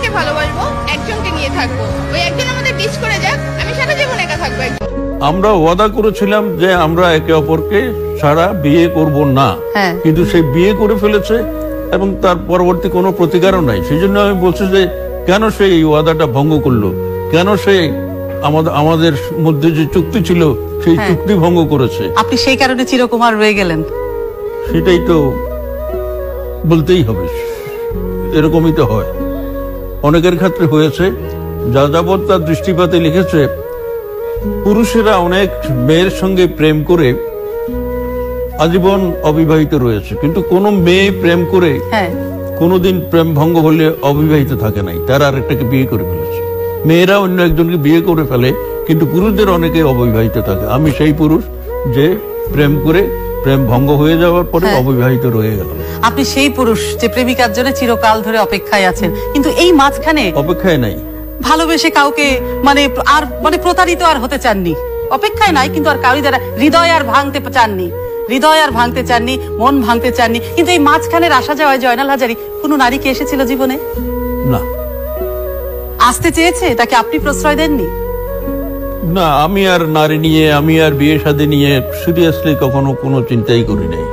একজনকে ভালোবাসবো, একজনকে নিয়ে থাকবো, ওই একজন আমাদের ডিস করে যাক, আমি সারা জীবন একা থাকবো। আমরা ওয়াদা করেছিলাম যে আমরা একে অপরকে ছাড়া বিয়ে করব না, কিন্তু সে বিয়ে করে ফেলেছে এবং তার পরবর্তী কোনো প্রতিকারও নাই। সেই জন্য আমি বলছি যে কেন সে এই ওয়াদাটা ভঙ্গ করলো, কেন সে আমাদের মধ্যে যে চুক্তি ছিল সেই চুক্তি ভঙ্গ করেছে। আপনি সেই কারণে চিরকুমার রয়ে গেলেন, সেটাই তো বলতেই হবে, এরকমই তো হয়, অনেকের ক্ষেত্রে হয়েছে। যাযাবর তার দৃষ্টিপাতে লিখেছে পুরুষেরা অনেক মেয়ের সঙ্গে প্রেম করে আজীবন অবিবাহিত রয়েছে, কিন্তু কোন মেয়ে প্রেম করে কোনোদিন প্রেম ভঙ্গ হলে অবিবাহিত থাকে নাই, তারা আরেকটাকে বিয়ে করে ফেলেছে। মেয়েরা অন্য একজনকে বিয়ে করে ফেলে, কিন্তু পুরুষদের অনেকে অবিবাহিত থাকে। আমি সেই পুরুষ যে প্রেম করে প্রেম ভঙ্গ হয়ে যাওয়ার পরে অবিবাহিত রয়ে গেল। আপনি সেই পুরুষ যে প্রেমিকার জন্য চিরকাল ধরে অপেক্ষায় আছেন, কিন্তু এই মাঝখানে অপেক্ষায় নাই, ভালোবেসে কাউকে মানে প্রতারিত আর হতে চাননি, অপেক্ষায় নাই কিন্তু আর কাউরি দ্বারা হৃদয় আর ভাঙতে চাননি, মন ভাঙতে চাননি, কিন্তু এই মাঝখানের আসা যাওয়ায় জয়নাল হাজারী কোনো নারী কি এসেছিল জীবনে? না। আসতে চেয়েছে, তাকে আপনি প্রশ্রয় দেননি? না, আমি আর নারী নিয়ে, আমি আর বিয়ে শাদী নিয়ে সিরিয়াসলি কখনো কোনো চিন্তাই করি নাই।